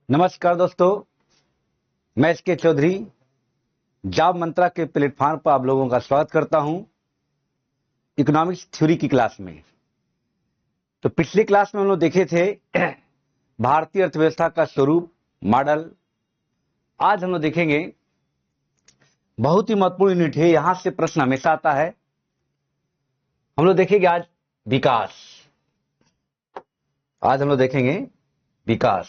नमस्कार दोस्तों, मैं एसके चौधरी जॉब मंत्रा के प्लेटफॉर्म पर आप लोगों का स्वागत करता हूं इकोनॉमिक्स थ्योरी की क्लास में। तो पिछली क्लास में हम लोग देखे थे भारतीय अर्थव्यवस्था का स्वरूप, मॉडल। आज हम लोग देखेंगे बहुत ही महत्वपूर्ण यूनिट है, यहां से प्रश्न हमेशा आता है। हम लोग देखेंगे आज विकास। आज हम लोग देखेंगे विकास।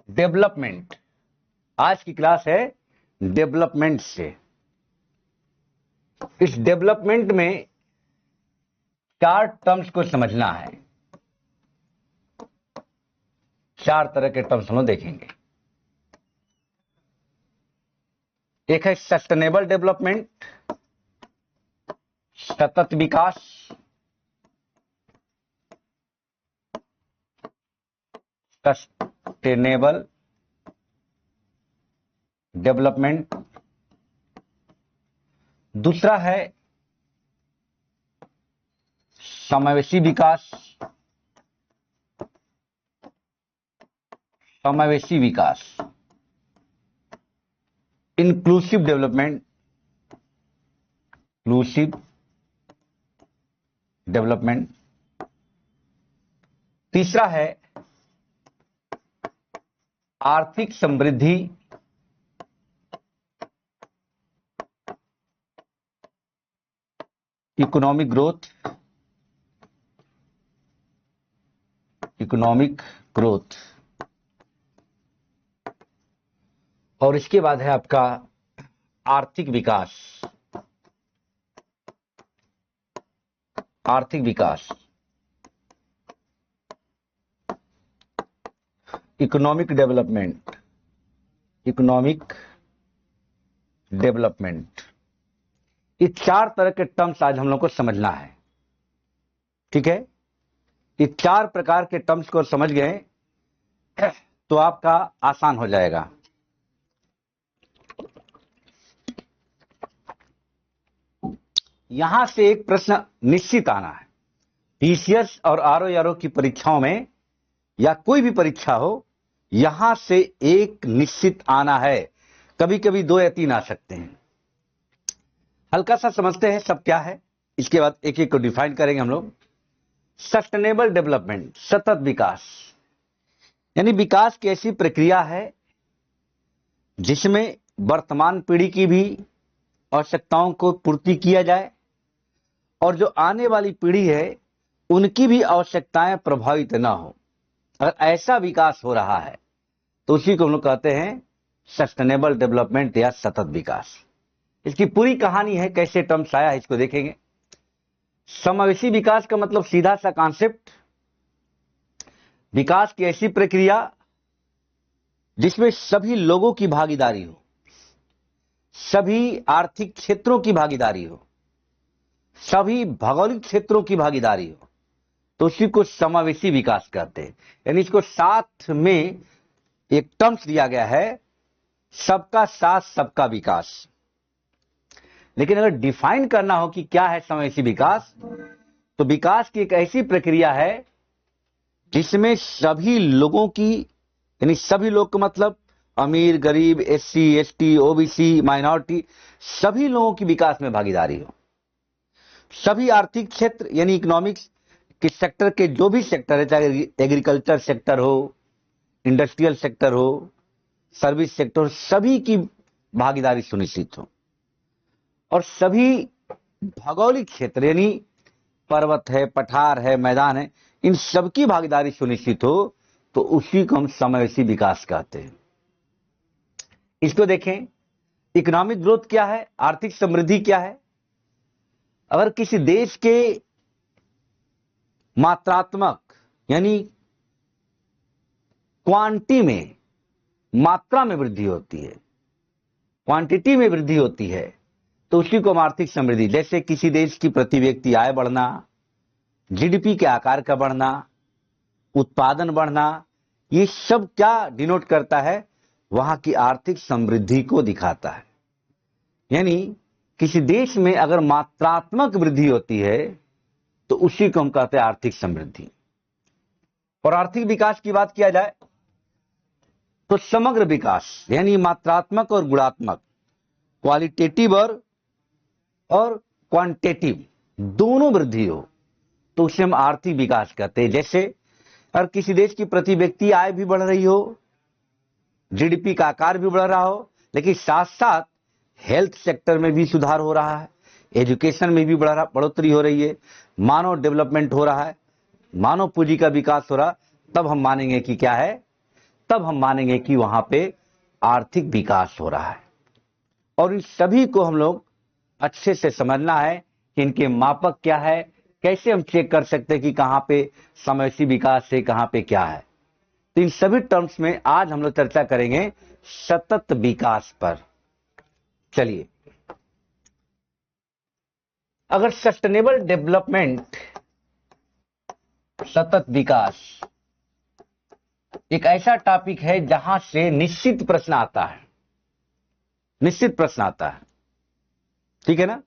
डेवलपमेंट। आज की क्लास है डेवलपमेंट से। इस डेवलपमेंट में 4 टर्म्स को समझना है। 4 तरह के टर्म्स हम लोग देखेंगे। एक है सस्टेनेबल डेवलपमेंट, सतत विकास। Sustainable development. दूसरा है समावेशी विकास। समावेशी विकास, इंक्लूसिव डेवलपमेंट। Inclusive development. तीसरा है आर्थिक समृद्धि। Economic growth. Economic growth. और इसके बाद है आपका आर्थिक विकास। आर्थिक विकास, इकोनॉमिक डेवलपमेंट। Economic development. ये 4 तरह के टर्म्स आज हम लोग को समझना है। ठीक है, ये 4 प्रकार के टर्म्स को समझ गए तो आपका आसान हो जाएगा। यहां से एक प्रश्न निश्चित आना है। टीसीएस और आरओ की परीक्षाओं में या कोई भी परीक्षा हो, यहां से एक निश्चित आना है। कभी कभी 2 या 3 आ सकते हैं। हल्का सा समझते हैं सब क्या है, इसके बाद एक एक को डिफाइन करेंगे हम लोग। सस्टेनेबल डेवलपमेंट, सतत विकास, यानी विकास की ऐसी प्रक्रिया है जिसमें वर्तमान पीढ़ी की भी आवश्यकताओं को पूर्ति किया जाए और जो आने वाली पीढ़ी है उनकी भी आवश्यकताएं प्रभावित ना हो। अगर ऐसा विकास हो रहा है तो उसी को हम लोग कहते हैं सस्टेनेबल डेवलपमेंट या सतत विकास। इसकी पूरी कहानी है, कैसे टर्म्स आया है इसको देखेंगे। समावेशी विकास का मतलब सीधा सा कॉन्सेप्ट, विकास की ऐसी प्रक्रिया जिसमें सभी लोगों की भागीदारी हो, सभी आर्थिक क्षेत्रों की भागीदारी हो, सभी भौगोलिक क्षेत्रों की भागीदारी हो, तो उसी को समावेशी विकास कहते हैं। यानी इसको साथ में एक टर्म्स दिया गया है, सबका साथ सबका विकास। लेकिन अगर डिफाइन करना हो कि क्या है समावेशी विकास, तो विकास की एक ऐसी प्रक्रिया है जिसमें सभी लोगों की, यानी सभी लोग का मतलब अमीर, गरीब, एससी, एसटी, ओबीसी, माइनॉरिटी, सभी लोगों की विकास में भागीदारी हो। सभी आर्थिक क्षेत्र यानी इकोनॉमिक्स के सेक्टर के जो भी सेक्टर है, चाहे एग्रीकल्चर सेक्टर हो, इंडस्ट्रियल सेक्टर हो, सर्विस सेक्टर हो, सभी की भागीदारी सुनिश्चित हो। और सभी भौगोलिक क्षेत्र यानी पर्वत है, पठार है, मैदान है, इन सबकी भागीदारी सुनिश्चित हो, तो उसी को हम समावेशी विकास कहते हैं। इसको देखें, इकोनॉमिक ग्रोथ क्या है, आर्थिक समृद्धि क्या है। अगर किसी देश के मात्रात्मक यानी क्वांटिटी में, मात्रा में वृद्धि होती है, क्वांटिटी में वृद्धि होती है, तो उसी को हम आर्थिक समृद्धि। जैसे किसी देश की प्रति व्यक्ति आय बढ़ना, जीडीपी के आकार का बढ़ना, उत्पादन बढ़ना, ये सब क्या डिनोट करता है, वहां की आर्थिक समृद्धि को दिखाता है। यानी किसी देश में अगर मात्रात्मक वृद्धि होती है तो उसी को हम कहते हैं आर्थिक समृद्धि। और आर्थिक विकास की बात किया जाए तो समग्र विकास यानी मात्रात्मक और गुणात्मक, क्वालिटेटिव और क्वांटिटेटिव दोनों वृद्धि हो तो उसे हम आर्थिक विकास कहते हैं। जैसे अगर किसी देश की प्रति व्यक्ति आय भी बढ़ रही हो, जीडीपी का आकार भी बढ़ रहा हो, लेकिन साथ साथ हेल्थ सेक्टर में भी सुधार हो रहा है, एजुकेशन में भी बढ़ोतरी हो रही है, मानव डेवलपमेंट हो रहा है, मानव पूंजी का विकास हो रहा, तब हम मानेंगे कि क्या है, तब हम मानेंगे कि वहां पे आर्थिक विकास हो रहा है। और इन सभी को हम लोग अच्छे से समझना है कि इनके मापक क्या है, कैसे हम चेक कर सकते हैं कि कहां पे समावेशी विकास है, कहां पे क्या है। तो इन सभी टर्म्स में आज हम लोग चर्चा करेंगे सतत विकास पर। चलिए, अगर सस्टेनेबल डेवलपमेंट, सतत विकास एक ऐसा टॉपिक है जहां से निश्चित प्रश्न आता है, निश्चित प्रश्न आता है, ठीक है ना।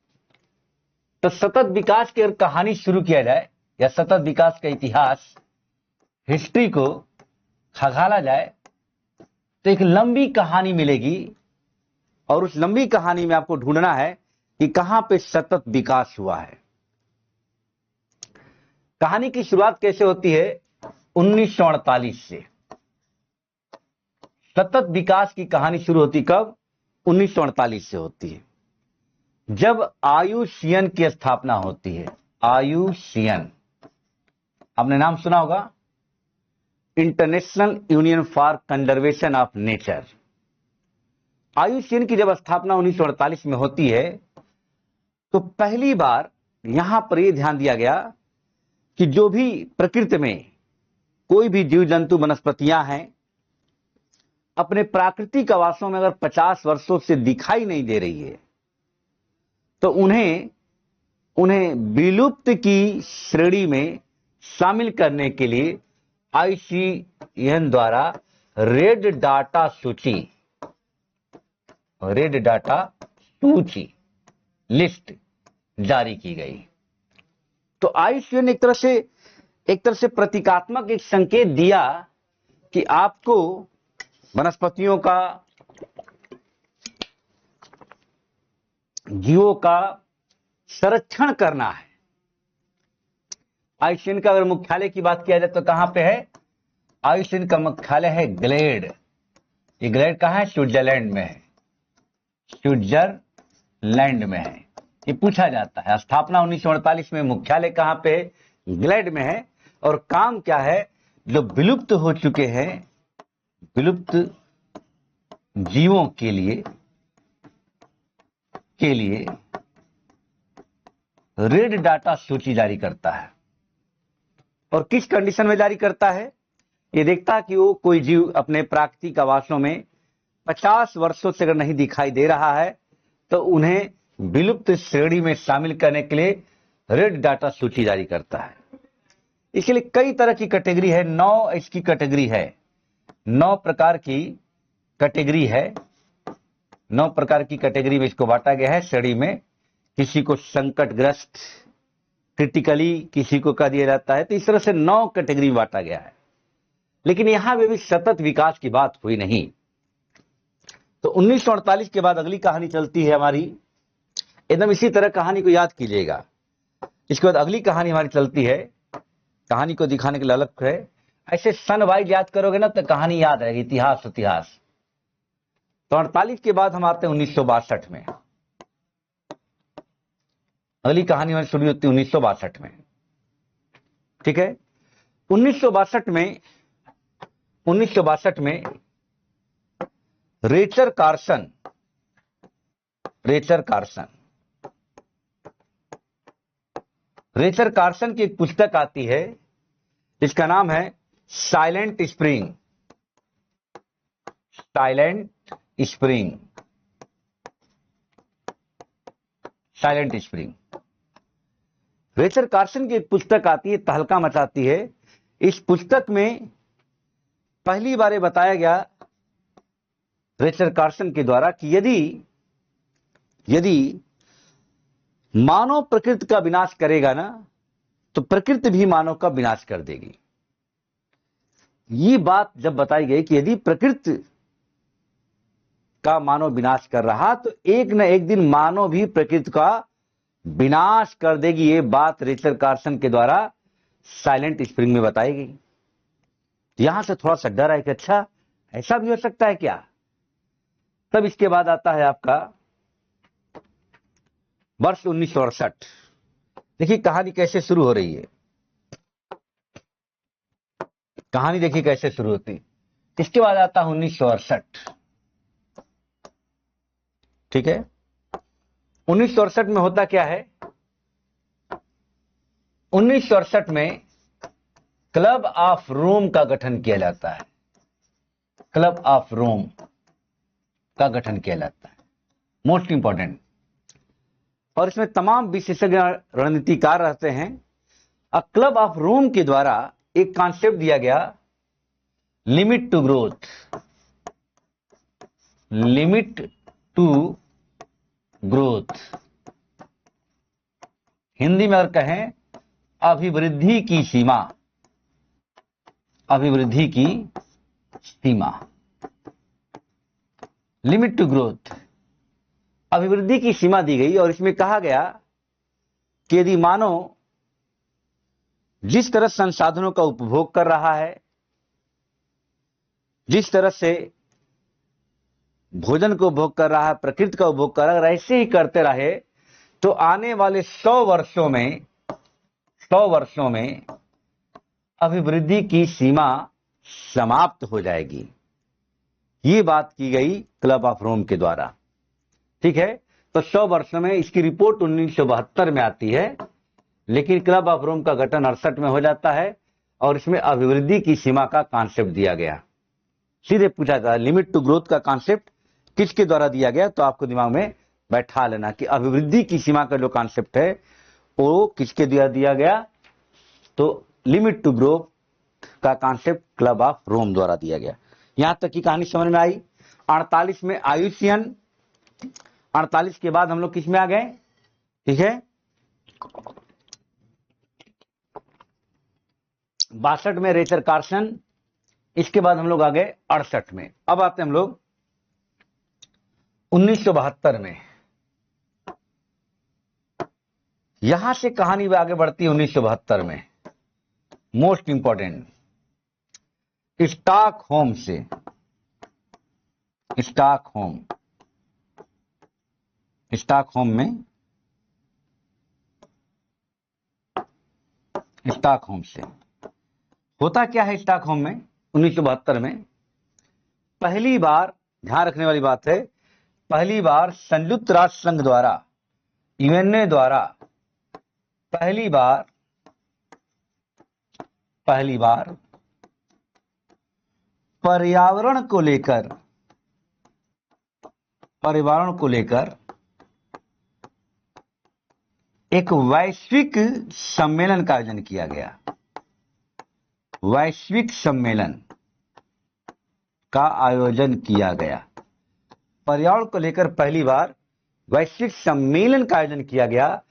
तो सतत विकास की अगर कहानी शुरू किया जाए या सतत विकास का इतिहास, हिस्ट्री को खंगाला जाए तो एक लंबी कहानी मिलेगी। और उस लंबी कहानी में आपको ढूंढना है कि कहां पे सतत विकास हुआ है। कहानी की शुरुआत कैसे होती है? 1948 से सतत विकास की कहानी शुरू होती कब? 1948 से होती है, जब आयुषियन की स्थापना होती है। आयुषियन, आपने नाम सुना होगा, International Union for Conservation of Nature. IUCN की जब स्थापना 1948 में होती है तो पहली बार यहां पर यह ध्यान दिया गया कि जो भी प्रकृति में कोई भी जीव जंतु वनस्पतियां हैं, अपने प्राकृतिक आवासों में अगर 50 वर्षों से दिखाई नहीं दे रही है तो उन्हें विलुप्त की श्रेणी में शामिल करने के लिए आईसीएन द्वारा रेड डाटा सूची लिस्ट जारी की गई। तो आईसीएन ने एक तरह से प्रतीकात्मक एक संकेत दिया कि आपको वनस्पतियों का, जीवों का संरक्षण करना है। आईसीएन का अगर मुख्यालय की बात किया जाए तो कहां पे है? आईसीएन का मुख्यालय है ग्लेड। ये ग्लेड कहां है? स्विट्जरलैंड में है, स्विट्जरलैंड में है। ये पूछा जाता है। स्थापना 1948 में, मुख्यालय कहां पे? ग्लेड में है। और काम क्या है? जो विलुप्त हो चुके हैं, विलुप्त जीवों के लिए रेड डाटा सूची जारी करता है। और किस कंडीशन में जारी करता है? ये देखता है कि वो कोई जीव अपने प्राकृतिक आवासों में 50 वर्षों से अगर नहीं दिखाई दे रहा है तो उन्हें विलुप्त श्रेणी में शामिल करने के लिए रेड डाटा सूची जारी करता है। इसके लिए कई तरह की कैटेगरी है, 9 इसकी कैटेगरी है, 9 प्रकार की कैटेगरी है। 9 प्रकार की कैटेगरी में इसको बांटा गया है श्रेणी में। किसी को संकटग्रस्त, क्रिटिकली किसी को कह दिया जाता है। तो इस तरह से 9 कैटेगरी में बांटा गया है। लेकिन यहां भी सतत विकास की बात हुई नहीं। तो 1948 के बाद अगली कहानी चलती है हमारी, एकदम इसी तरह कहानी को याद कीजिएगा। इसके बाद अगली कहानी हमारी चलती है, कहानी को दिखाने के लिए अलग है। ऐसे सन वाइज याद करोगे ना तो कहानी याद रहेगी, इतिहास। तो 48 के बाद हम आते हैं 1962 में। अगली कहानी हमारी शुरू होती है 1962 में, ठीक है। 1962 में रेचर कार्सन की एक पुस्तक आती है जिसका नाम है साइलेंट स्प्रिंग। रेचर कार्सन की एक पुस्तक आती है, तहलका मचाती है। इस पुस्तक में पहली बार बताया गया रेचर कार्सन के द्वारा कि यदि मानव प्रकृति का विनाश करेगा ना, तो प्रकृति भी मानव का विनाश कर देगी। ये बात जब बताई गई कि यदि प्रकृति का मानव विनाश कर रहा, तो एक न एक दिन मानव भी प्रकृति का विनाश कर देगी। ये बात रेचल कार्सन के द्वारा साइलेंट स्प्रिंग में बताई गई। यहां से थोड़ा सा डर है कि अच्छा ऐसा भी हो सकता है क्या। तब इसके बाद आता है आपका वर्ष 1968। देखिए कहानी कैसे शुरू हो रही है। कहानी देखिए कैसे शुरू होती। इसके बाद आता है 1968। ठीक है, 1968 में होता क्या है, 1968 में क्लब ऑफ रोम का गठन किया जाता है। क्लब ऑफ रोम का गठन किया जाता है, मोस्ट इंपॉर्टेंट। और इसमें तमाम विशेषज्ञ रणनीतिकार रहते हैं। क्लब ऑफ रोम के द्वारा एक कॉन्सेप्ट दिया गया, limit to growth. Limit to growth, Hindi में अगर कहें अभिवृद्धि की सीमा। अभिवृद्धि की सीमा, लिमिट टू ग्रोथ, अभिवृद्धि की सीमा दी गई। और इसमें कहा गया कि यदि मानव जिस तरह संसाधनों का उपभोग कर रहा है, जिस तरह से भोजन को उपभोग कर रहा है, प्रकृति का उपभोग कर रहा है, ऐसे ही करते रहे तो आने वाले 100 वर्षों में अभिवृद्धि की सीमा समाप्त हो जाएगी। ये बात की गई क्लब ऑफ रोम के द्वारा। ठीक है, तो 100 वर्षों में, इसकी रिपोर्ट 1972 में आती है, लेकिन क्लब ऑफ रोम का गठन 68 में हो जाता है और इसमें अभिवृद्धि की सीमा का कॉन्सेप्ट दिया गया। सीधे पूछा जाता है लिमिट टू ग्रोथ का कॉन्सेप्ट किसके द्वारा दिया गया, तो आपको दिमाग में बैठा लेना कि अभिवृद्धि की सीमा का जो कॉन्सेप्ट है वो किसके द्वारा दिया गया, तो लिमिट टू ग्रोथ का कॉन्सेप्ट क्लब ऑफ रोम द्वारा दिया गया। यहां तक की कहानी समझ में आई। 48 में आयुष्यन, 48 के बाद हम लोग किस में आ गए, ठीक है, 62 में रेचल कार्सन, इसके बाद हम लोग आ गए 68 में। अब आते हैं हम लोग 1972 में। यहां से कहानी आगे बढ़ती है 1972 में, मोस्ट इंपॉर्टेंट, स्टॉकहोम से। स्टॉकहोम से होता क्या है। स्टॉकहोम में 1972 में पहली बार, ध्यान रखने वाली बात है, पहली बार संयुक्त राष्ट्र संघ द्वारा, यूएनए द्वारा पहली बार पर्यावरण को लेकर एक वैश्विक सम्मेलन का आयोजन किया गया। वैश्विक सम्मेलन का आयोजन किया गया। पर्यावरण को लेकर पहली बार वैश्विक सम्मेलन का आयोजन किया गया।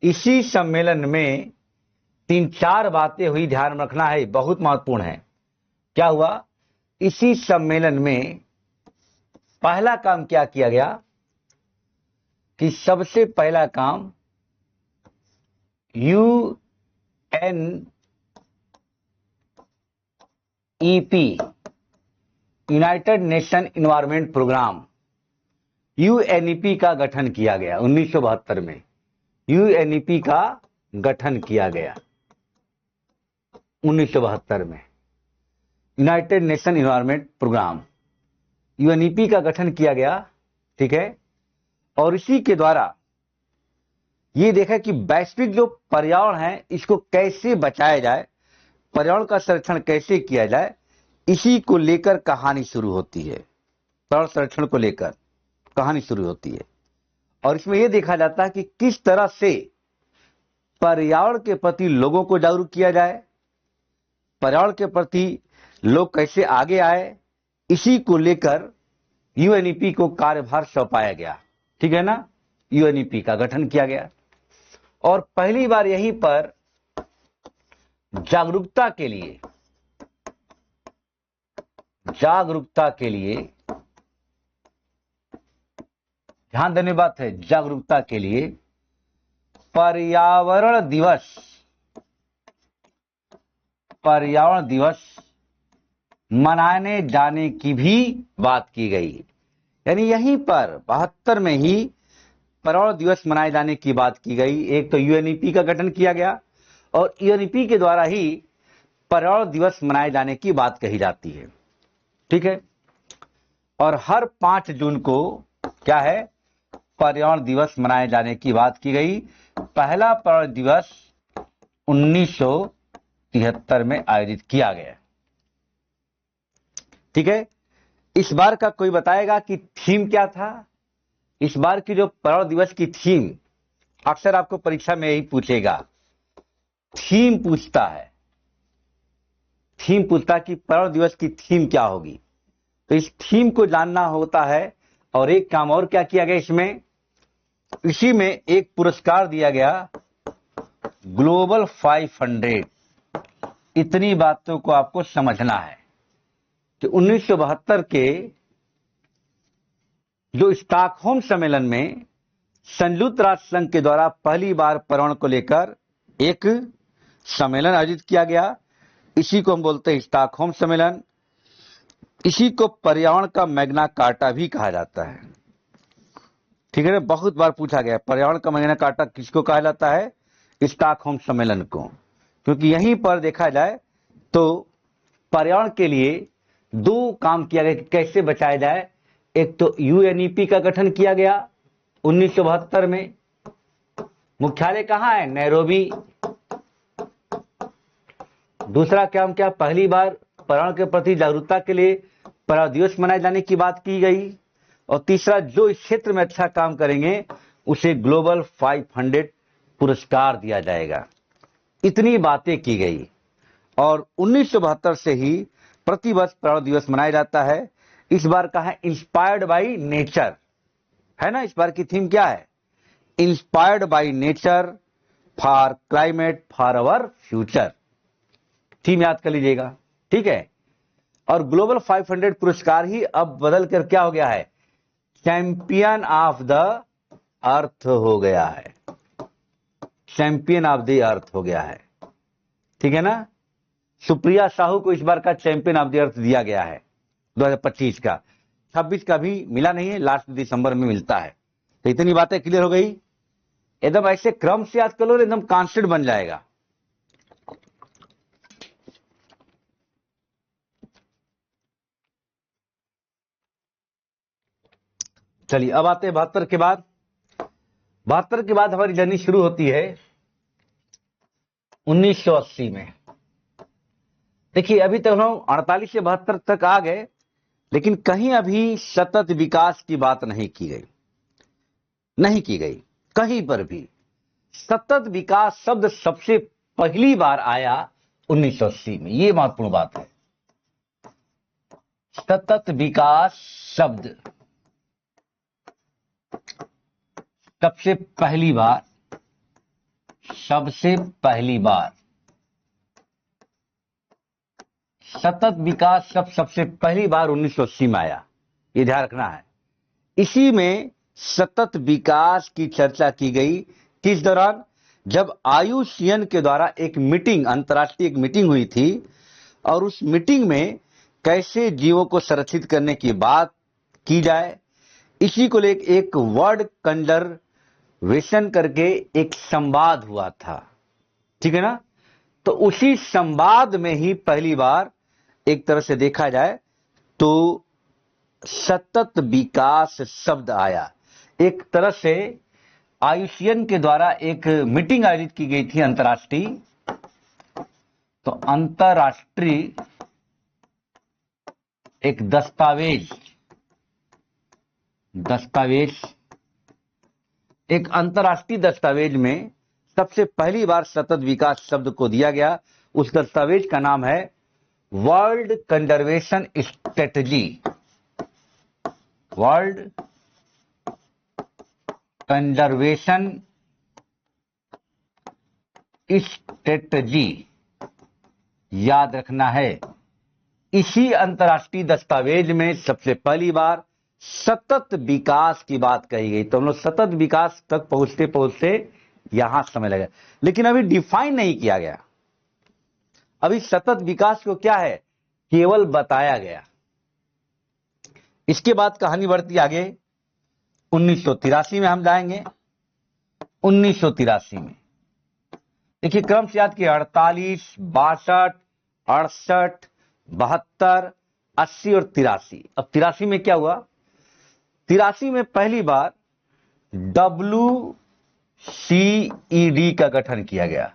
इसी सम्मेलन में 3-4 बातें हुई, ध्यान रखना है, बहुत महत्वपूर्ण है। क्या हुआ, इसी सम्मेलन में पहला काम क्या किया गया कि सबसे पहला काम UNEP, United Nation environment programme, UNEP का गठन किया गया। 1972 में यूएनईपी का गठन किया गया। 1972 में United Nation environment programme, UNEP का गठन किया गया। ठीक है, और इसी के द्वारा ये देखा कि वैश्विक जो पर्यावरण है इसको कैसे बचाया जाए, पर्यावरण का संरक्षण कैसे किया जाए, इसी को लेकर कहानी शुरू होती है। पर्यावरण संरक्षण को लेकर कहानी शुरू होती है और इसमें यह देखा जाता है कि किस तरह से पर्यावरण के प्रति लोगों को जागरूक किया जाए, पर्यावरण के प्रति लोग कैसे आगे आए, इसी को लेकर यूएनईपी को कार्यभार सौंपाया गया। ठीक है ना, यूएनईपी का गठन किया गया। और पहली बार यहीं पर जागरूकता के लिए ध्यान देने बात है, जागरूकता के लिए पर्यावरण दिवस मनाने जाने की भी बात की गई। यानी यहीं पर 72 में ही पर्यावरण दिवस मनाए जाने की बात की गई। एक तो यूएनईपी का गठन किया गया और यूएनईपी के द्वारा ही पर्यावरण दिवस मनाए जाने की बात कही जाती है। ठीक है, और हर 5 जून को क्या है, पर्यावरण दिवस मनाए जाने की बात की गई। पहला पर्यावरण दिवस 1973 में आयोजित किया गया। ठीक है, इस बार का कोई बताएगा कि थीम क्या था? इस बार की जो पर्यावरण दिवस की थीम, अक्सर आपको परीक्षा में यही पूछेगा, थीम पूछता है कि पर्यावरण दिवस की थीम क्या होगी। तो इस थीम को जानना होता है। और एक काम और क्या किया गया इसमें, इसी में एक पुरस्कार दिया गया, ग्लोबल 500। इतनी बातों को आपको समझना है कि 1972 के जो स्टॉकहोम सम्मेलन में संयुक्त राष्ट्र संघ के द्वारा पहली बार पर्यावरण को लेकर एक सम्मेलन आयोजित किया गया, इसी को हम बोलते हैं स्टॉकहोम सम्मेलन। इसी को पर्यावरण का मैग्ना कार्टा भी कहा जाता है। ठीक है ना, बहुत बार पूछा गया पर्यावरण का मैग्ना कार्टा किसको कहा जाता है? स्टॉकहोम सम्मेलन को। क्योंकि यहीं पर देखा जाए तो पर्यावरण के लिए 2 काम किया गया कि कैसे बचाया जाए। एक तो यूएनईपी का गठन किया गया 1972 में, मुख्यालय कहां है? नैरोबी। दूसरा काम क्या, पहली बार पर्यावरण के प्रति जागरूकता के लिए पर्यावरण दिवस मनाए जाने की बात की गई। और तीसरा, जो इस क्षेत्र में अच्छा काम करेंगे उसे ग्लोबल 500 पुरस्कार दिया जाएगा। इतनी बातें की गई और 1972 से ही प्रतिवर्ष पर्यावरण दिवस मनाया जाता है। इस बार का है इंस्पायर्ड बाय नेचर, है ना। इस बार की थीम क्या है? Inspired by nature for climate for our future. Theme याद कर लीजिएगा। ठीक है, और ग्लोबल 500 पुरस्कार ही अब बदल कर क्या हो गया है? चैंपियन ऑफ द अर्थ हो गया है। चैंपियन ऑफ द अर्थ हो गया है। ठीक है ना, सुप्रिया साहू को इस बार का चैंपियन ऑफ द अर्थ दिया गया है 2025 का। 26 का भी मिला नहीं है, लास्ट दिसंबर में मिलता है। तो इतनी बातें क्लियर हो गई। एकदम ऐसे क्रम से याद कर लो, एकदम कांस्टेंट बन जाएगा। चलिए अब आते हैं 72 के बाद। 72 के बाद हमारी जर्नी शुरू होती है 1980 में। देखिए अभी तक हम 48 से 72 तक आ गए, लेकिन कहीं अभी सतत विकास की बात नहीं की गई। कहीं पर भी सतत विकास शब्द सबसे पहली बार आया 1980 में। यह महत्वपूर्ण बात है। सतत विकास शब्द सबसे पहली बार सतत विकास शब्द सबसे पहली बार 1980 में आया। यह ध्यान रखना है। इसी में सतत विकास की चर्चा की गई। किस दौरान? जब आयुष्यन के द्वारा एक मीटिंग, अंतर्राष्ट्रीय एक मीटिंग हुई थी और उस मीटिंग में कैसे जीवों को संरक्षित करने की बात की जाए, इसी को लेकर एक वर्ल्ड कंजर्वेशन करके एक संवाद हुआ था। ठीक है ना, तो उसी संवाद में ही पहली बार एक तरह से देखा जाए तो सतत विकास शब्द आया। एक तरह से आयुष्यन के द्वारा एक मीटिंग आयोजित की गई थी अंतर्राष्ट्रीय। तो अंतर्राष्ट्रीय एक दस्तावेज एक अंतर्राष्ट्रीय दस्तावेज में सबसे पहली बार सतत विकास शब्द को दिया गया। उस दस्तावेज का नाम है world conservation strategy. World conservation strategy याद रखना है। इसी अंतर्राष्ट्रीय दस्तावेज में सबसे पहली बार सतत विकास की बात कही गई। तो हम लोग सतत विकास तक पहुंचते पहुंचते यहां समय लगा, लेकिन अभी डिफाइन नहीं किया गया। अभी सतत विकास को क्या है, केवल बताया गया। इसके बाद कहानी बढ़ती आगे। 1983 में हम जाएंगे। 1983 में देखिए क्रम से याद किया, 48, 62, 68, 72, 80 और 83। अब 83 में क्या हुआ, 83 में पहली बार WCED का गठन किया गया,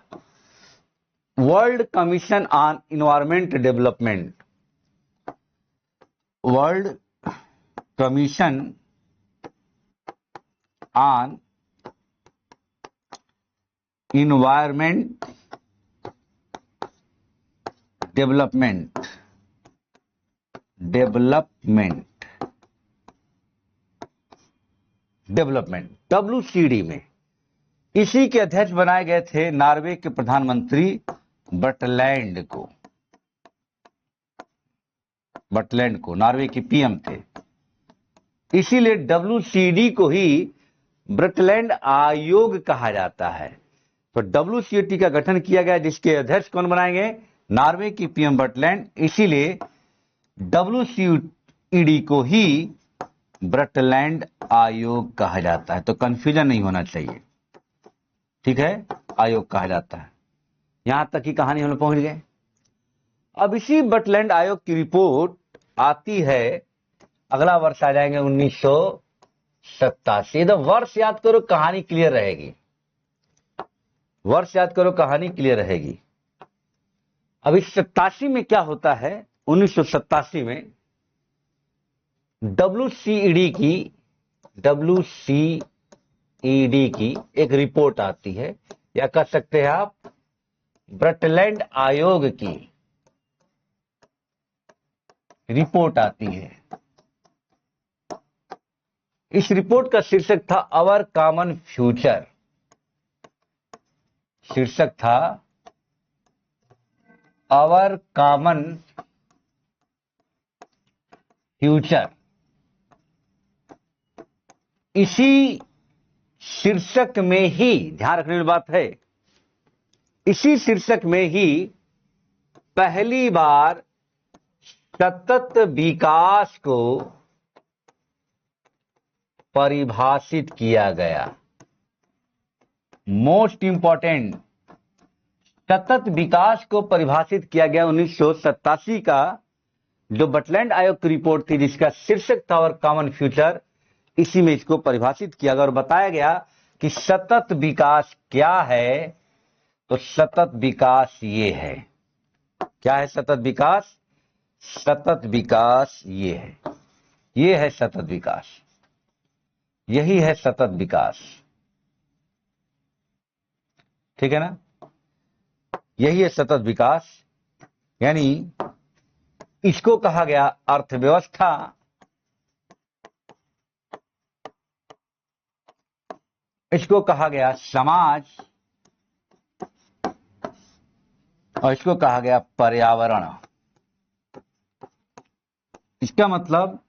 world commission on environment development. World commission on environment development WCD में। इसी के अध्यक्ष बनाए गए थे नॉर्वे के प्रधानमंत्री बर्टलैंड को नॉर्वे के पीएम थे। इसीलिए WCD को ही बर्टलैंड आयोग कहा जाता है। तो WCD का गठन किया गया, जिसके अध्यक्ष कौन बनाएंगे, नॉर्वे की पीएम बर्टलैंड। इसीलिए WCED को ही बर्टलैंड आयोग कहा जाता है। तो कंफ्यूजन नहीं होना चाहिए, ठीक है, आयोग कहा जाता है। यहां तक की कहानी हम लोग पहुंच गए। अब इसी बर्टलैंड आयोग की रिपोर्ट आती है, अगला वर्ष आ जाएंगे 1987। तो वर्ष याद करो, कहानी क्लियर रहेगी। वर्ष याद करो, कहानी क्लियर रहेगी। अब इस 87 में क्या होता है, 1987 में WCED की एक रिपोर्ट आती है, या कह सकते हैं आप बर्टलैंड आयोग की रिपोर्ट आती है। इस रिपोर्ट का शीर्षक था आवर कॉमन फ्यूचर। शीर्षक था आवर कॉमन फ्यूचर। इसी शीर्षक में ही, ध्यान रखने वाली बात है, इसी शीर्षक में ही पहली बार सतत विकास को परिभाषित किया गया। मोस्ट इंपॉर्टेंट, सतत विकास को परिभाषित किया गया 1987 का जो बर्टलैंड आयोग की रिपोर्ट थी, जिसका शीर्षक था और कॉमन फ्यूचर। इसी में इसको परिभाषित किया गया और बताया गया कि सतत विकास क्या है। तो सतत विकास ये है। क्या है सतत विकास? सतत विकास ये है, ये है सतत विकास, यही है सतत विकास, ठीक है ना, यही है सतत विकास। यानी इसको कहा गया अर्थव्यवस्था, इसको कहा गया समाज, और इसको कहा गया पर्यावरण। इसका मतलब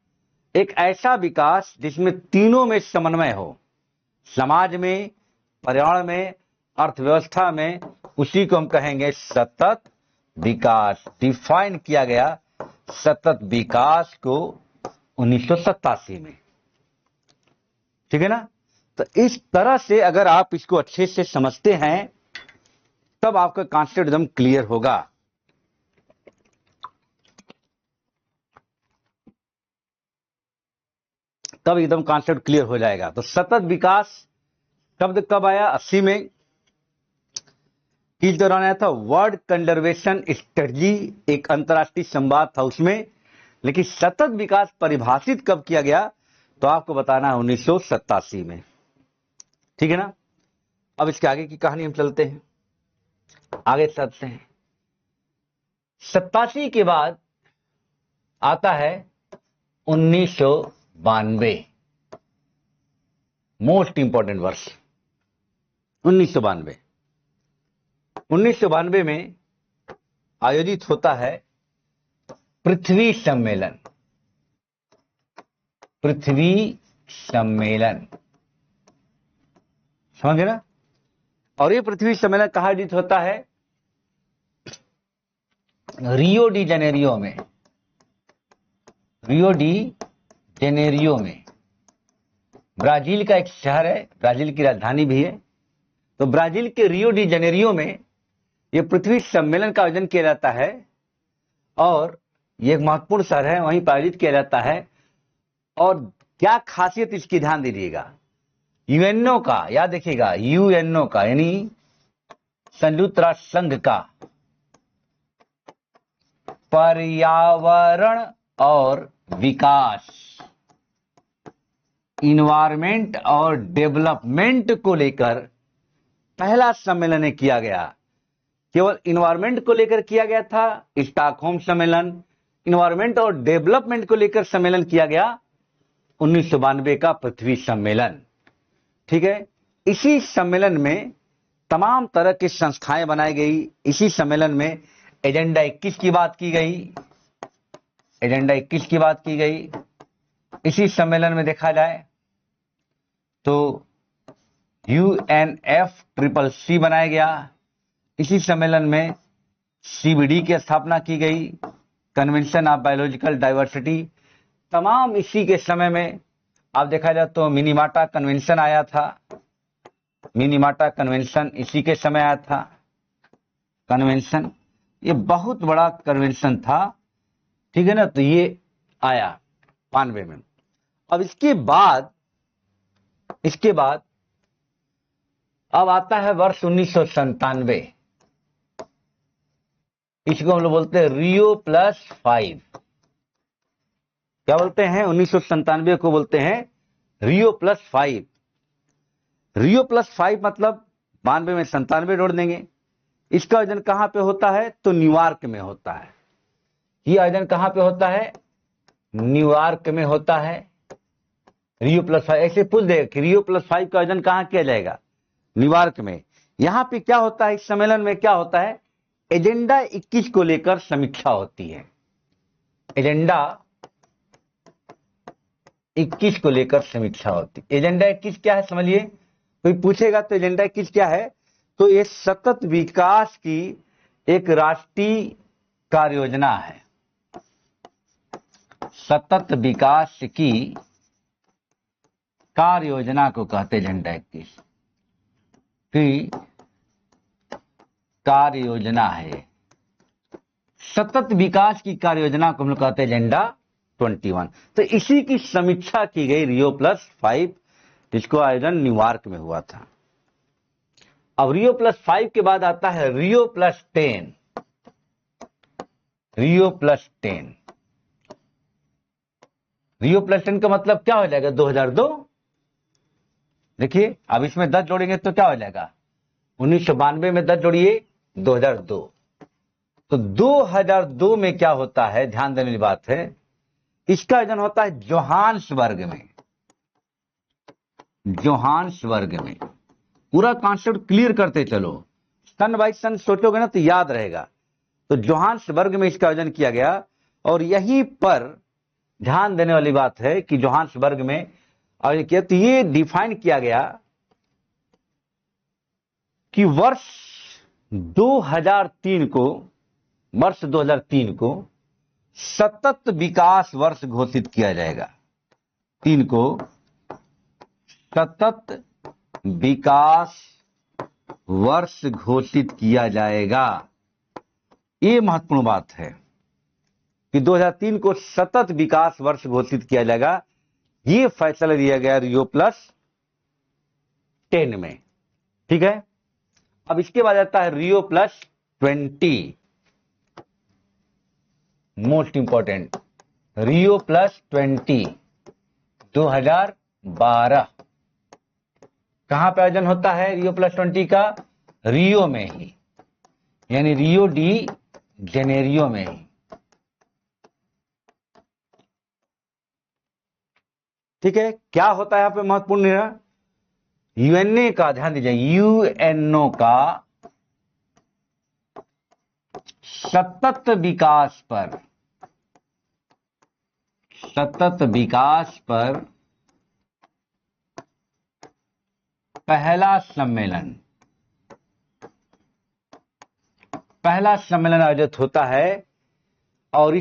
एक ऐसा विकास जिसमें तीनों में समन्वय हो, समाज में, पर्यावरण में, अर्थव्यवस्था में, उसी को हम कहेंगे सतत विकास। डिफाइन किया गया सतत विकास को 1987 में, ठीक है ना। तो इस तरह से अगर आप इसको अच्छे से समझते हैं तब आपका कॉन्सेप्ट एकदम क्लियर होगा। तब एकदम कॉन्सेप्ट क्लियर हो जाएगा। तो सतत विकास शब्द कब आया? 80 में। किस दौरान आया था? वर्ल्ड कंजर्वेशन स्ट्रेटजी, एक अंतर्राष्ट्रीय संवाद था उसमें। लेकिन सतत विकास परिभाषित कब किया गया तो आपको बताना है 1987 में, ठीक है ना। अब इसके आगे की कहानी हम चलते हैं, आगे चलते हैं। 87 के बाद आता है 1992, मोस्ट इंपॉर्टेंट वर्ष 1992। 1992 में आयोजित होता है पृथ्वी सम्मेलन। पृथ्वी सम्मेलन, समझ गए ना। और ये पृथ्वी सम्मेलन कहाँ आयोजित होता है? रियो डी जेनेरियो में। रियो डी जेनेरियो में, ब्राजील का एक शहर है, ब्राजील की राजधानी भी है। तो ब्राजील के रियो डी जेनेरियो में यह पृथ्वी सम्मेलन का आयोजन किया जाता है और यह एक महत्वपूर्ण शहर है, वहीं पर आयोजित किया जाता है। और क्या खासियत इसकी, ध्यान दीजिएगा। यूएनओ का, याद देखिएगा, यूएनओ का यानी संयुक्त राष्ट्र संघ का पर्यावरण और विकास, इन्वायरमेंट और डेवलपमेंट को लेकर पहला सम्मेलन किया गया। केवल इन्वायरमेंट को लेकर किया गया था स्टॉकहोम सम्मेलन, इन्वायरमेंट और डेवलपमेंट को लेकर सम्मेलन किया गया 1992 का पृथ्वी सम्मेलन। ठीक है, इसी सम्मेलन में तमाम तरह की संस्थाएं बनाई गई। इसी सम्मेलन में एजेंडा 21 की बात की गई, एजेंडा 21 की बात की गई। इसी सम्मेलन में देखा जाए तो UNFCCC बनाया गया। इसी सम्मेलन में CBD की स्थापना की गई, कन्वेंशन ऑफ बायोलॉजिकल डाइवर्सिटी। तमाम इसी के समय में आप देखा जाए तो मिनीमाटा कन्वेंशन आया था, मिनीमाटा कन्वेंशन इसी के समय आया था। कन्वेंशन ये बहुत बड़ा कन्वेंशन था, ठीक है ना। तो ये आया 92 में। अब इसके बाद अब आता है वर्ष 1997। इसको हम लोग बोलते हैं Rio+5। क्या बोलते हैं? 1997 को बोलते हैं Rio+5। Rio+5 मतलब 92 में 97 जोड़ देंगे। इसका आयोजन कहां पे होता है? तो न्यूयॉर्क में होता है। ये आयोजन कहां पे होता है? न्यूयॉर्क में होता है। Rio+5 ऐसे पूछ देगा कि Rio+5 का आयोजन कहां किया जाएगा? न्यूयॉर्क में। यहां पे क्या होता है? इस सम्मेलन में क्या होता है? एजेंडा 21 को लेकर समीक्षा होती है। एजेंडा 21 को लेकर समीक्षा होती है। एजेंडा 21 क्या है समझिए। कोई पूछेगा तो एजेंडा 21 क्या है, तो ये सतत विकास की एक राष्ट्रीय कार्य योजना है। सतत विकास की कार्य योजना को कहते हैं एजेंडा 21 की कार्य योजना है। सतत विकास की कार्य योजना को हम लोग कहते हैं एजेंडा 21। तो इसी की समीक्षा की गई Rio+5, जिसको आयोजन न्यूयॉर्क में हुआ था। अब Rio+5 के बाद आता है Rio+10। Rio+10, Rio+10 का मतलब क्या हो जाएगा? 2002। देखिए अब इसमें 10 जोड़ेंगे तो क्या हो जाएगा? 1992 में 10 जोड़िए 2002। तो 2002 में क्या होता है, ध्यान देने वाली बात है, इसका आयोजन होता है जोहान्सबर्ग में। जोहान्सबर्ग में। पूरा कॉन्सेप्ट क्लियर करते चलो, सन बाय सन सोचोगे ना तो याद रहेगा। तो जोहान्सबर्ग में इसका आयोजन किया गया और यहीं पर ध्यान देने वाली बात है कि जोहान्सबर्ग में आयोजन किया तो ये डिफाइन किया गया कि वर्ष 2003 को सतत विकास वर्ष घोषित किया जाएगा। 3 को सतत विकास वर्ष घोषित किया जाएगा। ये महत्वपूर्ण बात है कि 2003 को सतत विकास वर्ष घोषित किया जाएगा। ये फैसला दिया गया Rio+10 में। ठीक है, अब इसके बाद आता है Rio+20। Most important, Rio+20 2012। कहां पे आयोजन होता है Rio+20 का? रियो में ही, यानी रियो डी जेनेरियो में ही। ठीक है, क्या होता है यहां पे महत्वपूर्ण निर्णय? यूएनए का, ध्यान दीजिए, यूएनओ का सतत विकास पर, सतत विकास पर पहला सम्मेलन, पहला सम्मेलन आयोजित होता है और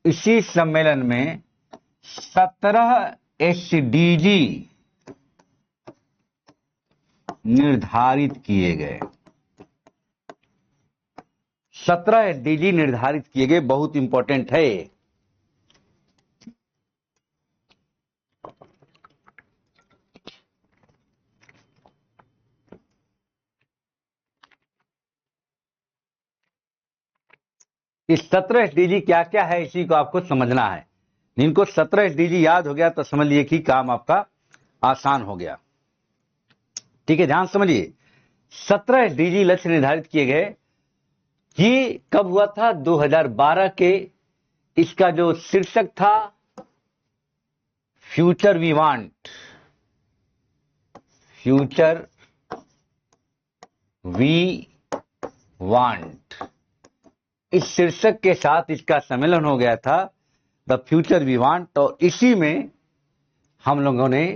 इसी सम्मेलन में 17 एसडीजी निर्धारित किए गए। 17 एसडीजी निर्धारित किए गए, बहुत इंपॉर्टेंट है। इस 17 एसडीजी क्या क्या है, इसी को आपको समझना है। इनको 17 एसडीजी याद हो गया तो समझ लिए कि काम आपका आसान हो गया। ठीक है, ध्यान समझिए। 17 एसडीजी लक्ष्य निर्धारित किए गए। ये कब हुआ था? 2012 के। इसका जो शीर्षक था, future we want, future we want, इस शीर्षक के साथ इसका सम्मेलन हो गया था, द फ्यूचर वी वांट। और इसी में हम लोगों ने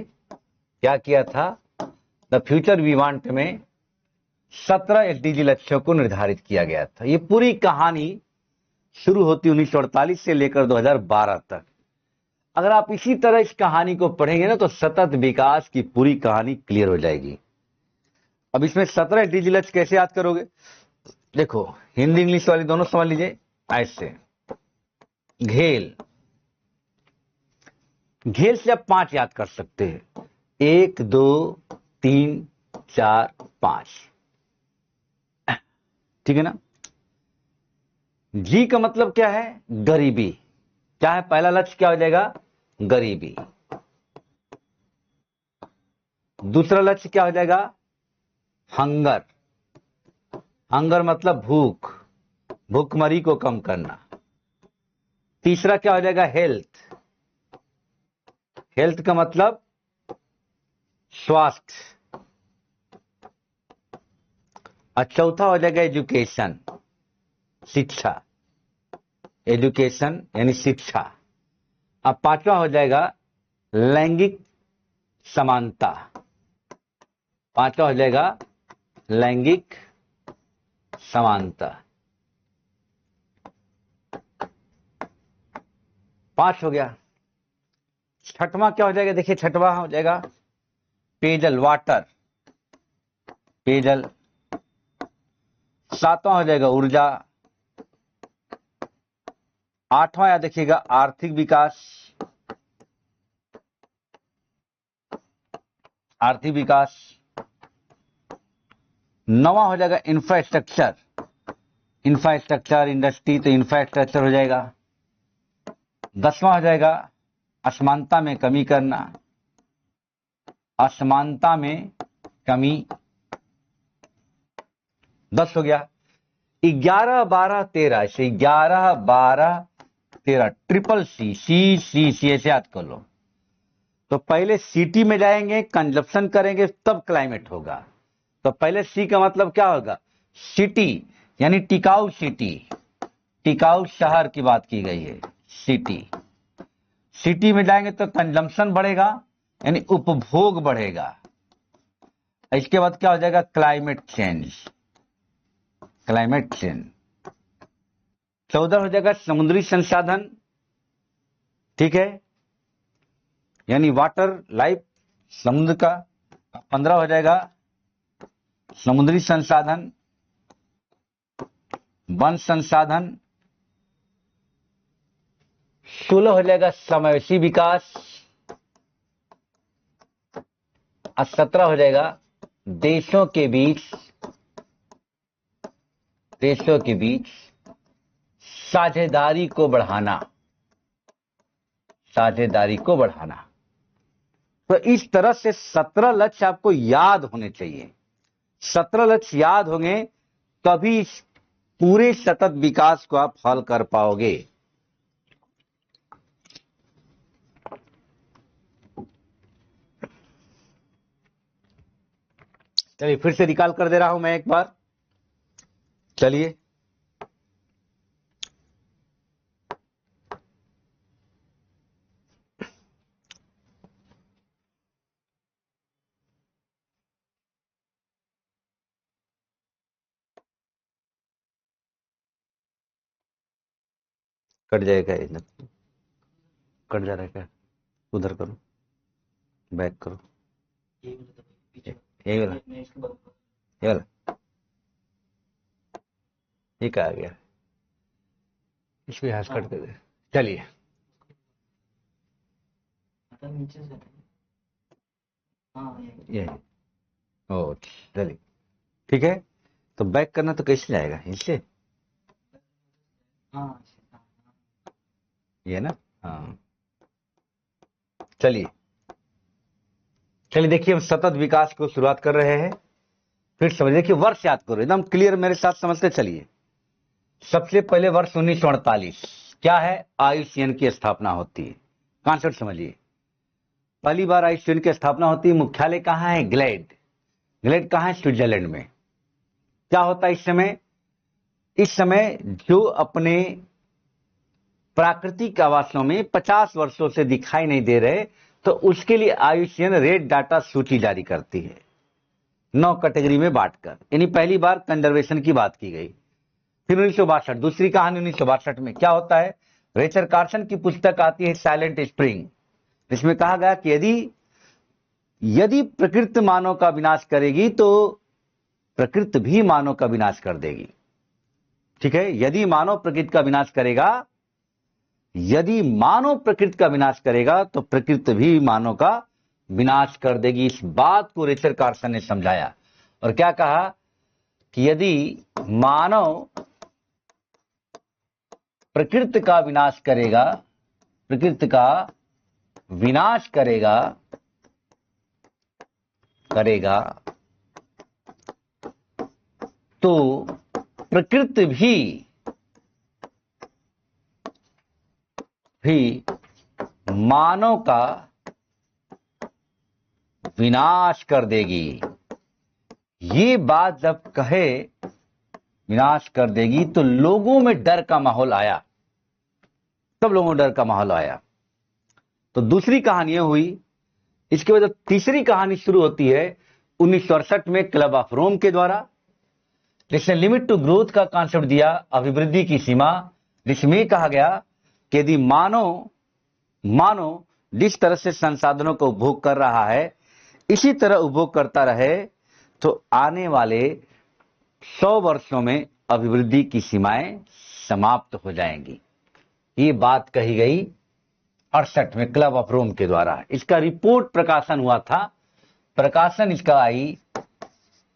क्या किया था? द फ्यूचर वी वांट में 17 एसडीजी लक्ष्यों को निर्धारित किया गया था। ये पूरी कहानी शुरू होती 1948 से लेकर 2012 तक। अगर आप इसी तरह इस कहानी को पढ़ेंगे ना तो सतत विकास की पूरी कहानी क्लियर हो जाएगी। अब इसमें 17 एसडीजी लक्ष्य कैसे याद करोगे? देखो, हिंदी इंग्लिश वाली दोनों समझ लीजिए। ऐसे घेल, घेल से आप 5 याद कर सकते हैं। 1 2 3 4 5, ठीक है ना? जी का मतलब क्या है? गरीबी। क्या है पहला लक्ष्य? क्या हो जाएगा? गरीबी। दूसरा लक्ष्य क्या हो जाएगा? हंगर। हंगर मतलब भूख, भूखमरी को कम करना। तीसरा क्या हो जाएगा? हेल्थ। हेल्थ का मतलब स्वास्थ्य। और चौथा हो जाएगा एजुकेशन, शिक्षा। एजुकेशन यानी शिक्षा। अब पांचवा हो जाएगा लैंगिक समानता। पांचवा हो जाएगा लैंगिक समानता। 5 हो गया। छठवां क्या हो जाएगा? देखिए, छठवां हो जाएगा पेयजल, वाटर, पेयजल। 7वां हो जाएगा ऊर्जा। 8वां याद देखिएगा आर्थिक विकास, आर्थिक विकास। 9वां हो जाएगा इंफ्रास्ट्रक्चर, इंफ्रास्ट्रक्चर, इंडस्ट्री तो इंफ्रास्ट्रक्चर हो जाएगा। 10वां हो जाएगा असमानता में कमी करना, असमानता में कमी। 10 हो गया। 11 12 13, ऐसे 11 12 13 ट्रिपल सी, सी सी सी ऐसे याद कर लो। तो पहले सिटी में जाएंगे, कंजप्शन करेंगे, तब क्लाइमेट होगा। तो पहले सी का मतलब क्या होगा? सिटी यानी टिकाऊ सिटी, टिकाऊ शहर की बात की गई है, सिटी। सिटी में जाएंगे तो कंजम्पशन बढ़ेगा यानी उपभोग बढ़ेगा। इसके बाद क्या हो जाएगा? Climate change, climate change. 14 हो जाएगा समुद्री संसाधन, ठीक है, यानी वाटर लाइफ, समुद्र का। 15 हो जाएगा समुद्री संसाधन, वन संसाधन। 16 हो जाएगा समावेशी विकास। और 17 हो जाएगा देशों के बीच, देशों के बीच साझेदारी को बढ़ाना, साझेदारी को बढ़ाना। तो इस तरह से 17 लक्ष्य आपको याद होने चाहिए। 17 लक्ष्य याद होंगे तभी इस पूरे सतत विकास को आप हल कर पाओगे। चलिए फिर से रिकॉल कर दे रहा हूं मैं एक बार। चलिए, कट जाएगा ये, कट जा रहा है क्या? उधर करो, बैक करो, ये वाला, ये वाला, ये क्या आ गया? इसको यहाँ से कट कर दे। चलिए, ये ओ चलिए, ठीक है। तो बैक करना तो कैसे जाएगा? इससे, ये ना, हाँ। चलिए चलिए, देखिए हम सतत विकास को शुरुआत कर रहे हैं। फिर समझ, देखिए वर्ष याद करो, एकदम क्लियर मेरे साथ समझते चलिए। सबसे पहले वर्ष 1948 क्या है? आईयूसीएन की स्थापना होती है। कॉन्सेप्ट समझिए, पहली बार आईयूसीएन की स्थापना होती है। मुख्यालय कहाँ है? ग्लेड। ग्लेड कहाँ है? स्विट्जरलैंड में। क्या होता है इस समय? इस समय जो अपने प्राकृतिक आवासों में 50 वर्षों से दिखाई नहीं दे रहे, तो उसके लिए आईयूसीएन रेड डाटा सूची जारी करती है, 9 कैटेगरी में बांटकर। यानी पहली बार कंजर्वेशन की बात की गई। फिर 1962, दूसरी कहानी 1962 में क्या होता है? रेचर कार्सन की पुस्तक आती है साइलेंट स्प्रिंग, जिसमें कहा गया कि यदि प्रकृति मानव का विनाश करेगी तो प्रकृति भी मानव का विनाश कर देगी। ठीक है, यदि मानव प्रकृति का विनाश करेगा, यदि मानव प्रकृति का विनाश करेगा तो प्रकृति भी मानव का विनाश कर देगी। इस बात को रेचर कार्सन ने समझाया और क्या कहा कि यदि मानव प्रकृति का विनाश करेगा, प्रकृति का विनाश करेगा तो प्रकृति भी मानव का विनाश कर देगी। ये बात जब कहे विनाश कर देगी तो लोगों में डर का माहौल आया, सब लोगों में डर का माहौल आया। तो दूसरी कहानी हुई। इसके बाद तीसरी कहानी शुरू होती है 1968 में क्लब ऑफ रोम के द्वारा, जिसने लिमिट टू ग्रोथ का कॉन्सेप्ट दिया, अभिवृद्धि की सीमा, जिसमें कहा गया कि यदि मानव जिस तरह से संसाधनों का उपभोग कर रहा है इसी तरह उपभोग करता रहे तो आने वाले 100 वर्षों में अभिवृद्धि की सीमाएं समाप्त हो जाएंगी। ये बात कही गई 68 में क्लब ऑफ रोम के द्वारा। इसका रिपोर्ट प्रकाशन हुआ था, प्रकाशन इसका आई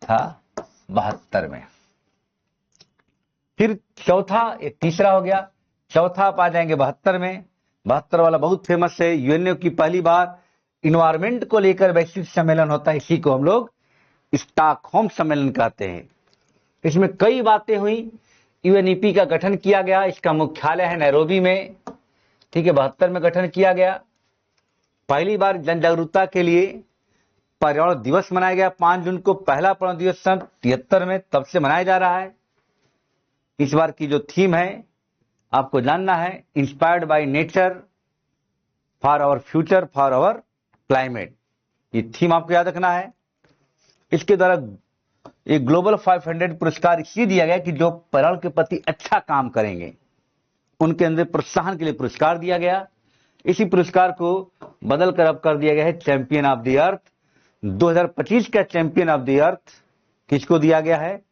था 72 में। फिर चौथा, एक तीसरा हो गया, चौथा आप आ जाएंगे 72 में। 72 वाला बहुत फेमस है, यूएनओ की पहली बार इन्वायरमेंट को लेकर वैश्विक सम्मेलन होता है, इसी को हम लोग स्टॉकहोम सम्मेलन कहते हैं। इसमें कई बातें हुई, यूएनईपी का गठन किया गया, इसका मुख्यालय है नैरोबी में, ठीक है, 72 में गठन किया गया। पहली बार जन जागरूकता के लिए पर्यावरण दिवस मनाया गया 5 जून को, पहला पर्यावरण दिवस सन 73 में तब से मनाया जा रहा है। इस बार की जो थीम है आपको जानना है, inspired by nature for our future for our climate, ये थीम आपको याद रखना है। इसके द्वारा एक ग्लोबल 500 पुरस्कार इसलिए दिया गया कि जो पर्यावरण के प्रति अच्छा काम करेंगे उनके अंदर प्रोत्साहन के लिए पुरस्कार दिया गया। इसी पुरस्कार को बदलकर अब कर दिया गया है चैंपियन ऑफ द अर्थ। 2025 का चैंपियन ऑफ द अर्थ किसको दिया गया है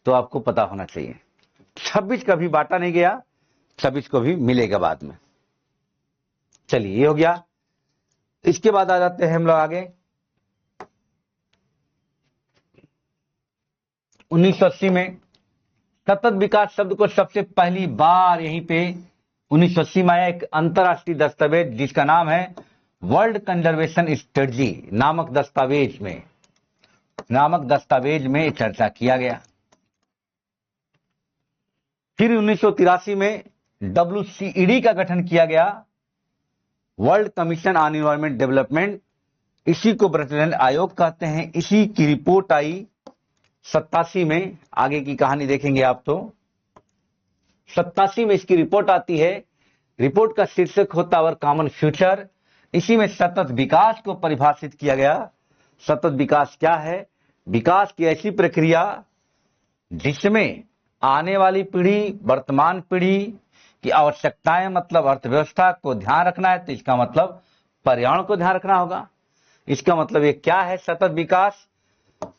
तो आपको पता होना चाहिए। 26 का भी बांटा नहीं गया, 26 को भी मिलेगा बाद में। चलिए, ये हो गया। इसके बाद आ जाते हैं हम लोग आगे 1980 में। सतत विकास शब्द को सबसे पहली बार यहीं पे 1980 में आया एक अंतरराष्ट्रीय दस्तावेज जिसका नाम है वर्ल्ड कंजर्वेशन स्ट्रेटजी नामक दस्तावेज में चर्चा किया गया। फिर 1983 में WCED का गठन किया गया, world commission on environment development, इसी को ब्रटलैंड आयोग कहते हैं। इसी की रिपोर्ट आई 87 में, आगे की कहानी देखेंगे आप तो 87 में इसकी रिपोर्ट आती है। रिपोर्ट का शीर्षक होता है कॉमन फ्यूचर। इसी में सतत विकास को परिभाषित किया गया। सतत विकास क्या है? विकास की ऐसी प्रक्रिया जिसमें आने वाली पीढ़ी, वर्तमान पीढ़ी कि आवश्यकताएं मतलब अर्थव्यवस्था को ध्यान रखना है, तो इसका मतलब पर्यावरण को ध्यान रखना होगा। इसका मतलब ये क्या है? सतत विकास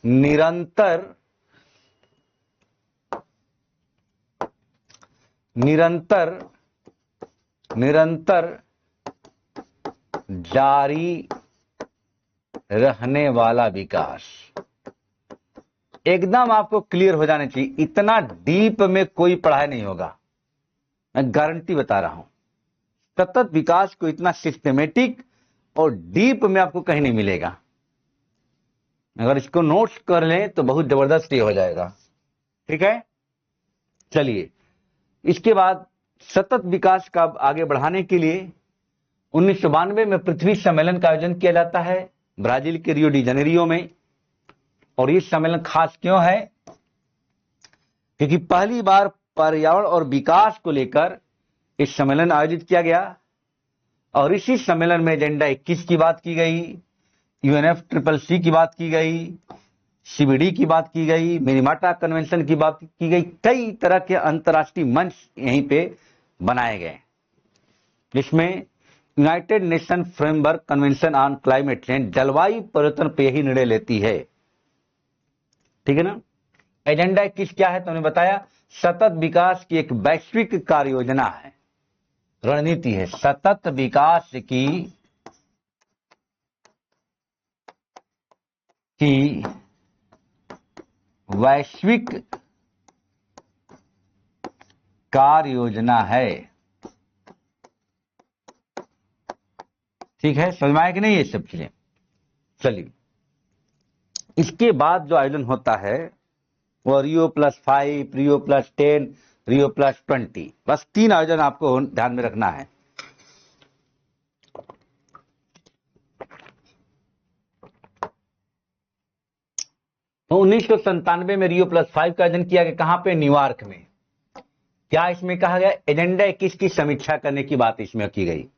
निरंतर निरंतर निरंतर जारी रहने वाला विकास। एकदम आपको क्लियर हो जाना चाहिए, इतना डीप में कोई पढ़ाई नहीं होगा, मैं गारंटी बता रहा हूं। सतत विकास को इतना सिस्टमेटिक और डीप में आपको कहीं नहीं मिलेगा। अगर इसको नोट्स कर लें तो बहुत जबरदस्त ये हो जाएगा। ठीक है, चलिए इसके बाद सतत विकास का आगे बढ़ाने के लिए 1992 में पृथ्वी सम्मेलन का आयोजन किया जाता है ब्राजील के रियो डी जनेरियो में। और ये सम्मेलन खास क्यों है? क्योंकि पहली बार पर्यावरण और विकास को लेकर इस सम्मेलन आयोजित किया गया। और इसी सम्मेलन में एजेंडा 21 की बात की गई, UNFCCC की बात की गई, CBD की बात की गई, मिनीमाटा कन्वेंशन की बात की गई। कई तरह के अंतर्राष्ट्रीय मंच यहीं पे बनाए गए, जिसमें United nation framework convention on climate change जलवायु परिवर्तन पे ही निर्णय लेती है। ठीक है ना। एजेंडा 21 क्या है? तो हमने बताया सतत विकास की एक वैश्विक कार्य योजना है, रणनीति है। सतत विकास की वैश्विक कार्य योजना है। ठीक है, समझ में आया कि नहीं ये सब चीजें? चलिए इसके बाद जो आयोजन होता है वो Rio+5, Rio+10, Rio+20, बस 3 आयोजन आपको ध्यान में रखना है। तो 1997 में Rio+5 का आयोजन किया गया। कहां पे? न्यूयॉर्क में। क्या इसमें कहा गया? एजेंडा 21 की समीक्षा करने की बात इसमें की गई।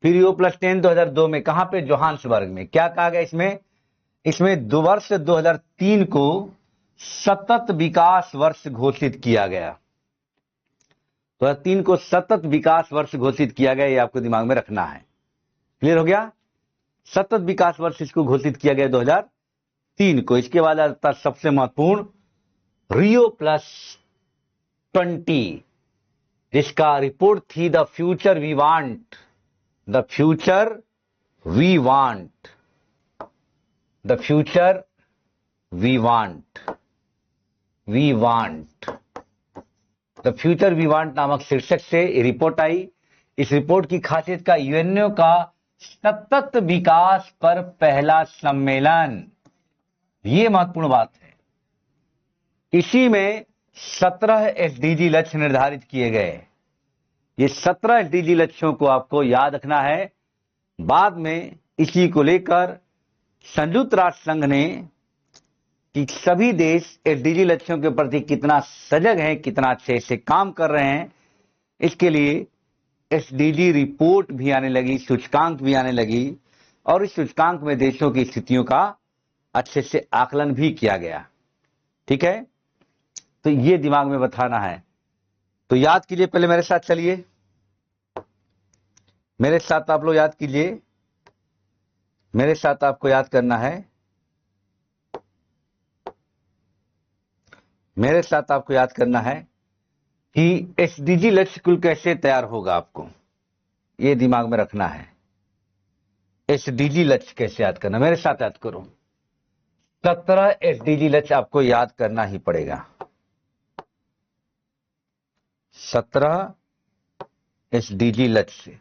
फिर Rio+10 2002 में कहां पे? जोहान्सबर्ग में। क्या कहा गया इसमें? इसमें 2003 को सतत विकास वर्ष घोषित किया गया। 2003 को सतत विकास वर्ष घोषित किया गया, ये आपको दिमाग में रखना है। क्लियर हो गया? सतत विकास वर्ष इसको घोषित किया गया 2003 को। इसके बाद आता सबसे महत्वपूर्ण Rio+20, जिसका रिपोर्ट थी the future we want, the future we want, the future we want, we want, the future we want नामक शीर्षक से रिपोर्ट आई। इस रिपोर्ट की खासियत का यूएनओ का सतत विकास पर पहला सम्मेलन, ये महत्वपूर्ण बात है। इसी में 17 एसडीजी लक्ष्य निर्धारित किए गए। ये 17 एसडीजी लक्ष्यों को आपको याद रखना है। बाद में इसी को लेकर संयुक्त राष्ट्र संघ ने कि सभी देश एसडीजी लक्ष्यों के प्रति कितना सजग हैं, कितना अच्छे से काम कर रहे हैं, इसके लिए एसडीजी रिपोर्ट भी आने लगी, सूचकांक भी आने लगी। और इस सूचकांक में देशों की स्थितियों का अच्छे से आकलन भी किया गया। ठीक है, तो ये दिमाग में बताना है। तो याद कीजिए, पहले मेरे साथ चलिए, मेरे साथ आप लोग याद कीजिए। मेरे साथ आपको याद करना है, मेरे साथ आपको याद करना है कि एसडीजी लक्ष्य कुल कैसे तैयार होगा, आपको ये दिमाग में रखना है। एसडीजी लक्ष्य कैसे याद करना, मेरे साथ याद करो। 17 एसडीजी लक्ष्य आपको याद करना ही पड़ेगा। 17 एसडीजी लक्ष्य।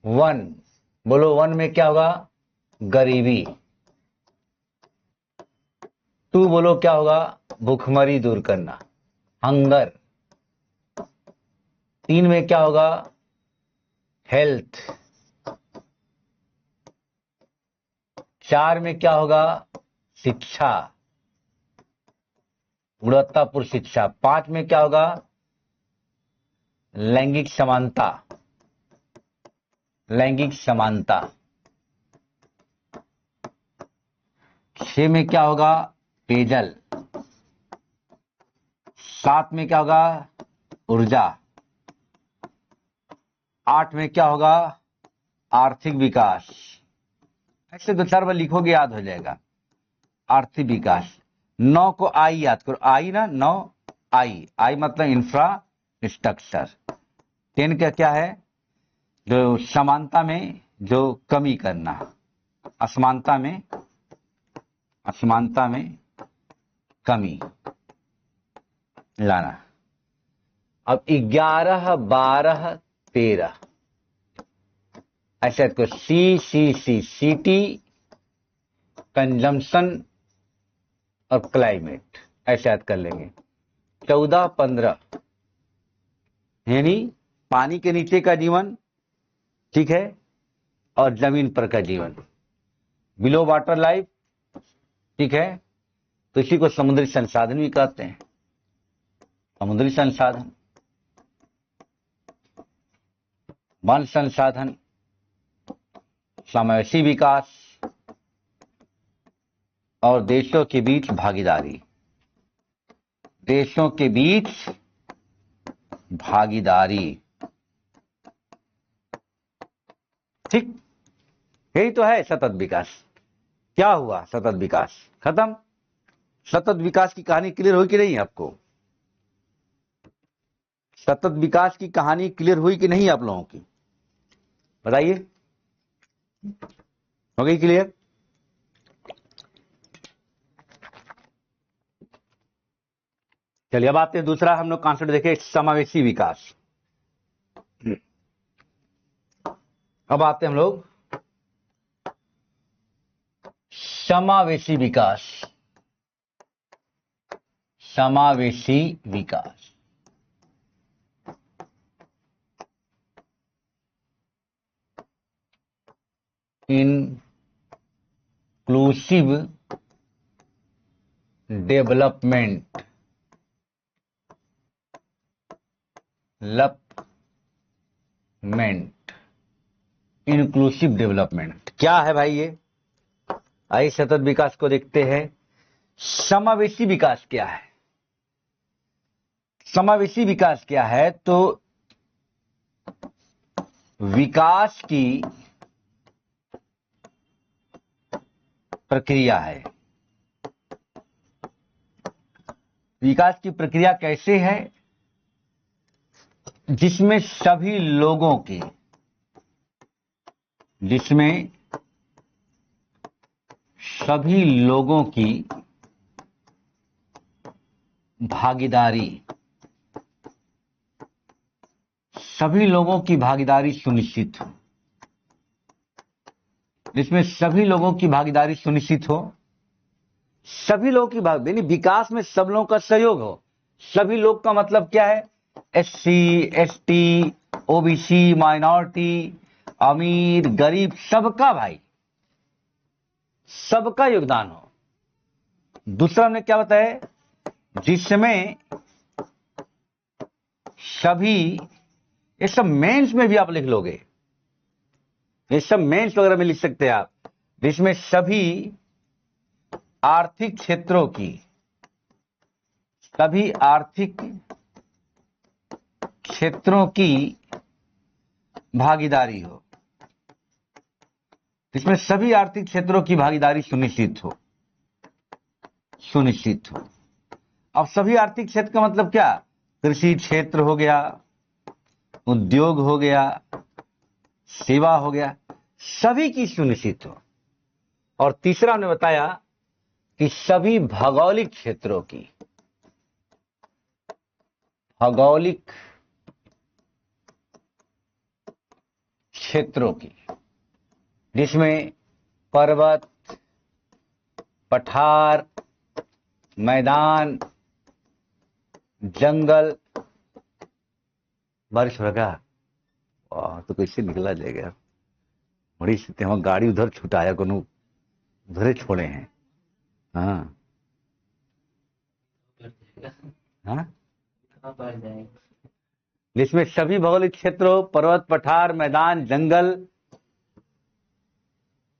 1 बोलो, 1 में क्या होगा? गरीबी। 2 बोलो क्या होगा? भूखमरी दूर करना, हंगर। 3 में क्या होगा? हेल्थ। 4 में क्या होगा? शिक्षा, गुणवत्तापूर्ण शिक्षा। 5 में क्या होगा? लैंगिक समानता, लैंगिक समानता। 6 में क्या होगा? पेयजल। 7 में क्या होगा? ऊर्जा। 8 में क्या होगा? आर्थिक विकास। ऐसे 2-4 बार लिखोगे याद हो जाएगा। आर्थिक विकास। 9 को आई याद करो, आई ना, 9 आई मतलब इंफ्रास्ट्रक्चर। 10 का क्या है? जो समानता में जो कमी करना, असमानता में कमी लाना। अब 11, 12, 13 ऐसे को सिटी, कंजम्पशन और क्लाइमेट ऐसे याद कर लेंगे। 14, 15 यानी पानी के नीचे का जीवन, ठीक है, और जमीन पर का जीवन, बिलो वाटर लाइफ, ठीक है। तो इसी को समुद्री संसाधन भी कहते हैं। समुद्री संसाधन, वन संसाधन, समावेशी विकास और देशों के बीच भागीदारी। देशों के बीच भागीदारी, ठीक, यही तो है सतत विकास। क्या हुआ? सतत विकास खत्म। सतत विकास की कहानी क्लियर हुई कि नहीं आपको? सतत विकास की कहानी क्लियर हुई कि नहीं आप लोगों की? बताइए, हो गई क्लियर? चलिए अब आते हैं दूसरा हम लोग कॉन्सेप्ट देखें, समावेशी विकास। अब आते हैं हम लोग समावेशी विकास। समावेशी विकास इंक्लूसिव डेवलपमेंट। इंक्लूसिव डेवलपमेंट क्या है भाई ये? आइए सतत विकास को देखते हैं। समावेशी विकास क्या है? समावेशी विकास क्या है? तो विकास की प्रक्रिया है। विकास की प्रक्रिया कैसे है? जिसमें सभी लोगों की भागीदारी, सभी लोगों की भागीदारी सुनिश्चित हो। जिसमें सभी लोगों की भागीदारी सुनिश्चित हो। सभी लोगों की भागीदारी, विकास में सब लोगों का सहयोग हो। सभी लोग का मतलब क्या है? SC, ST, OBC, माइनॉरिटी, अमीर, गरीब, सबका भाई, सबका योगदान हो। दूसरा हमने क्या बताया? जिसमें सभी, ये सब मेंस में भी आप लिख लोगे, ये सब मेंस वगैरह में लिख सकते हैं आप। जिसमें सभी आर्थिक क्षेत्रों की भागीदारी हो। जिसमें सभी आर्थिक क्षेत्रों की भागीदारी सुनिश्चित हो। अब सभी आर्थिक क्षेत्र का मतलब क्या? कृषि क्षेत्र हो गया, उद्योग हो गया, सेवा हो गया, सभी की सुनिश्चित हो। और तीसरा हमने बताया कि सभी भौगोलिक क्षेत्रों की, जिसमें पर्वत, पठार, मैदान, जंगल, बारिश होगा तो कैसे निकला जाएगा? बड़ी स्थिति, हम गाड़ी उधर छुटाया, कोनो उधरे छोड़े हैं। हाँ जिसमें सभी भौगोलिक क्षेत्रों, पर्वत, पठार, मैदान, जंगल,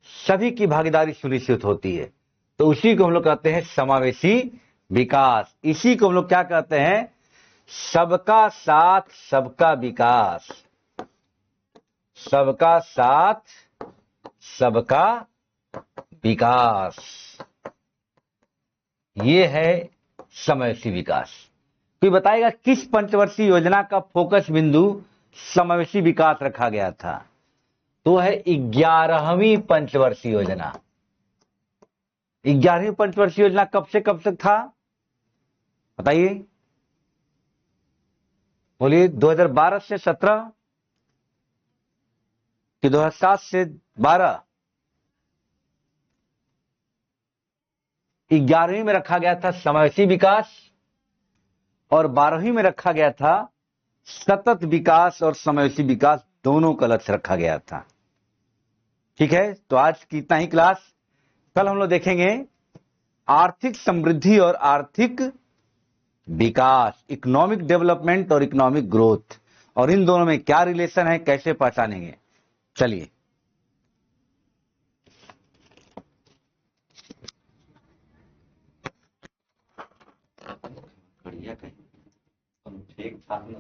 सभी की भागीदारी सुनिश्चित होती है। तो उसी को हम लोग कहते हैं समावेशी विकास। इसी को हम लोग क्या कहते हैं? सबका साथ सबका विकास, सबका साथ सबका विकास, ये है समावेशी विकास। कोई बताएगा किस पंचवर्षीय योजना का फोकस बिंदु समावेशी विकास रखा गया था? तो है 11वीं पंचवर्षीय योजना। 11वीं पंचवर्षीय योजना कब से कब तक था बताइए? बोलिए, 2012 से 17 कि 2007 से 12? 11वीं में रखा गया था समावेशी विकास और 12वीं में रखा गया था सतत विकास और समावेशी विकास, दोनों का लक्ष्य रखा गया था। ठीक है, तो आज की इतना ही क्लास। कल हम लोग देखेंगे आर्थिक समृद्धि और आर्थिक विकास, इकोनॉमिक डेवलपमेंट और इकोनॉमिक ग्रोथ, और इन दोनों में क्या रिलेशन है, कैसे पहचानेंगे। चलिए, एक साथ में